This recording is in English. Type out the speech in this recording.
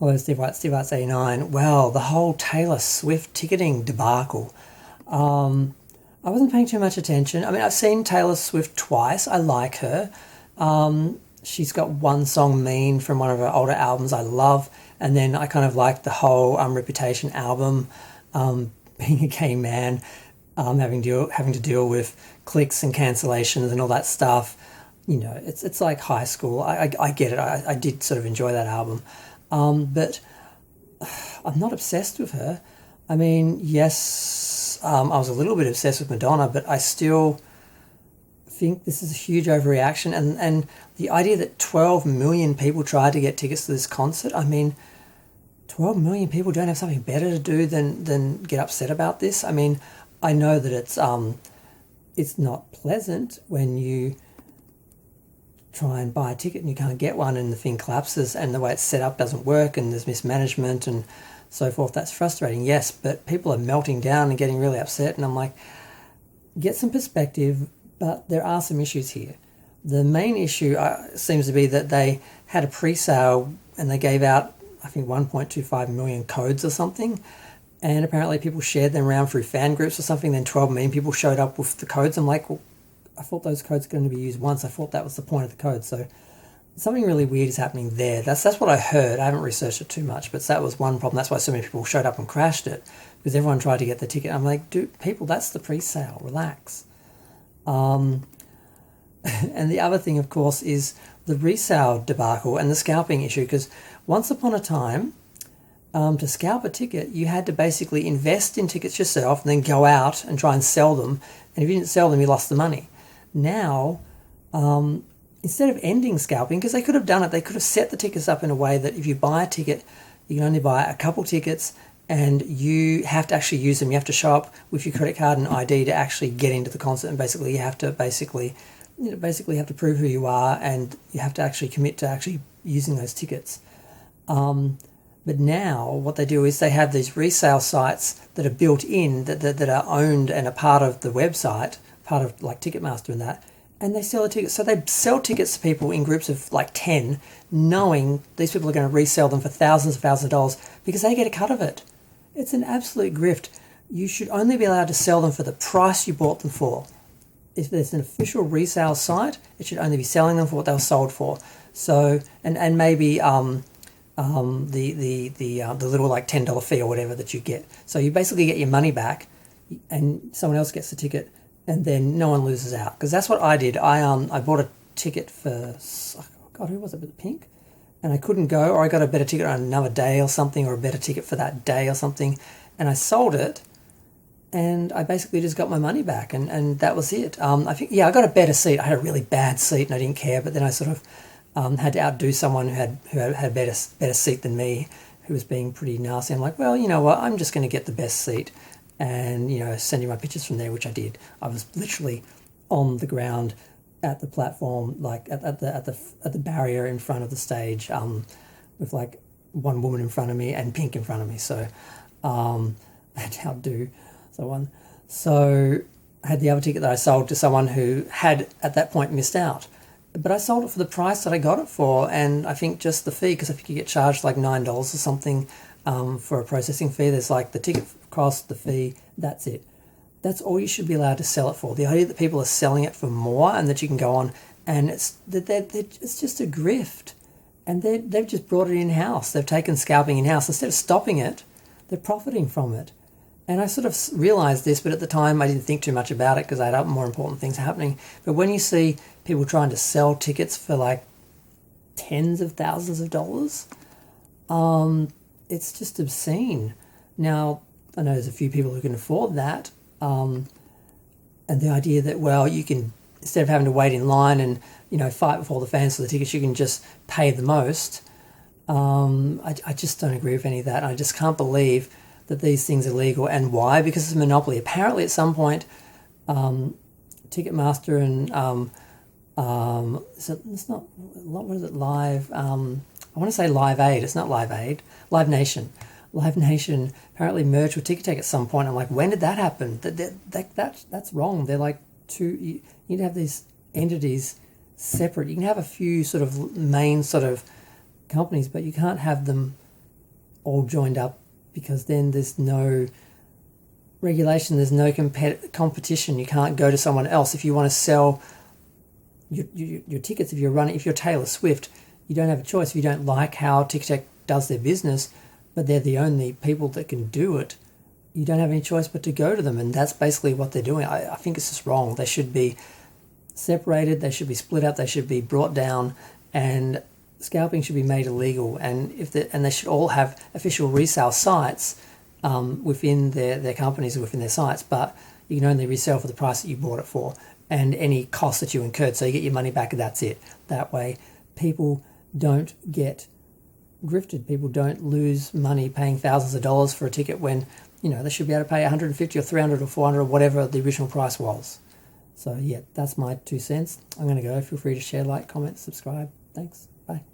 Hello, Steve Arts 89. Well, the whole Taylor Swift ticketing debacle. Um, I wasn't paying too much attention. I mean, I've seen Taylor Swift twice. I like her. She's got one song, Mean, from one of her older albums I love. And then I kind of like the whole Reputation album, being a gay man, having to deal with clicks and cancellations and all that stuff. You know, it's like high school. I get it. I did sort of enjoy that album. But I'm not obsessed with her. I mean, yes, I was a little bit obsessed with Madonna, but I still think this is a huge overreaction. And the idea that 12 million people tried to get tickets to this concert, I mean, 12 million people don't have something better to do than get upset about this. I mean, I know that it's not pleasant when you try and buy a ticket and you can't get one and the thing collapses and the way it's set up doesn't work and there's mismanagement and so forth. That's frustrating, yes, but people are melting down and getting really upset, and I'm like, get some perspective, but there are some issues here. The main issue seems to be that they had a pre-sale and they gave out, I think, 1.25 million codes or something, and apparently people shared them around through fan groups or something. Then 12 million people showed up with the codes. I'm like, well, I thought those codes were going to be used once. I thought that was the point of the code. So something really weird is happening there. That's what I heard. I haven't researched it too much, but that was one problem. That's why so many people showed up and crashed it, because everyone tried to get the ticket. I'm like, dude, people, that's the pre-sale. Relax. And the other thing, of course, is the resale debacle and the scalping issue, because once upon a time, to scalp a ticket, you had to basically invest in tickets yourself and then go out and try and sell them. And if you didn't sell them, you lost the money. Now, instead of ending scalping, because they could have done it, they could have set the tickets up in a way that if you buy a ticket, you can only buy a couple tickets and you have to actually use them. You have to show up with your credit card and ID to actually get into the concert, and basically you have to have to prove who you are, and you have to actually commit to actually using those tickets. But now what they do is they have these resale sites that are built in, that are owned and a part of the website, part of like Ticketmaster and that, and they sell the tickets. So they sell tickets to people in groups of like 10, knowing these people are going to resell them for thousands of dollars because they get a cut of it. It's an absolute grift. You should only be allowed to sell them for the price you bought them for. If there's an official resale site, it should only be selling them for what they were sold for. So, and maybe the little like $10 fee or whatever that you get. So you basically get your money back, and someone else gets the ticket, and then no one loses out. Because that's what I did. I bought a ticket for, oh God, who was it? Pink? And I couldn't go, or I got a better ticket on another day or something, or a better ticket for that day or something, and I sold it, and I basically just got my money back, and that was it. I think, yeah, I got a better seat. I had a really bad seat, and I didn't care, but then I sort of had to outdo someone who had a better seat than me, who was being pretty nasty. I'm like, well, you know what? I'm just going to get the best seat, and send you my pictures from there, which I did. I was literally on the ground at the platform, like at the barrier in front of the stage, with like one woman in front of me and Pink in front of me. So I had to outdo someone. So I had the other ticket that I sold to someone who had at that point missed out. But I sold it for the price that I got it for, and I think just the fee, because I think you get charged like $9 or something for a processing fee. There's like the ticket cost, the fee, that's it. That's all you should be allowed to sell it for. The idea that people are selling it for more and that you can go on, and it's just a grift. And they've just brought it in-house. They've taken scalping in-house. Instead of stopping it, they're profiting from it. And I sort of realised this, but at the time I didn't think too much about it because I had more important things happening. But when you see people trying to sell tickets for like tens of thousands of dollars, it's just obscene. Now, I know there's a few people who can afford that. And the idea that, well, you can, instead of having to wait in line and, fight with all the fans for the tickets, you can just pay the most. I just don't agree with any of that. I just can't believe that these things are legal. And why? Because it's a monopoly. Apparently at some point, Ticketmaster and it's not, what is it, Live, I want to say Live Aid. It's not Live Aid. Live Nation. Live Nation apparently merged with Ticketek at some point. I'm like, when did that happen? That's wrong. They're like you need to have these entities separate. You can have a few sort of main sort of companies, but you can't have them all joined up, because then there's no regulation, there's no competition. You can't go to someone else if you want to sell your tickets. If you're Taylor Swift, you don't have a choice. If you don't like how Ticketek does their business, but they're the only people that can do it, you don't have any choice but to go to them. And that's basically what they're doing. I think it's just wrong. They should be separated, they should be split up, they should be brought down, and scalping should be made illegal. And they should all have official resale sites within their companies, within their sites, but you can only resell for the price that you bought it for and any cost that you incurred. So you get your money back and that's it. That way people don't get grifted. People don't lose money paying thousands of dollars for a ticket when, they should be able to pay $150 or $300 or $400 or whatever the original price was. So yeah, that's my 2 cents. I'm going to go. Feel free to share, like, comment, subscribe. Thanks. Bye.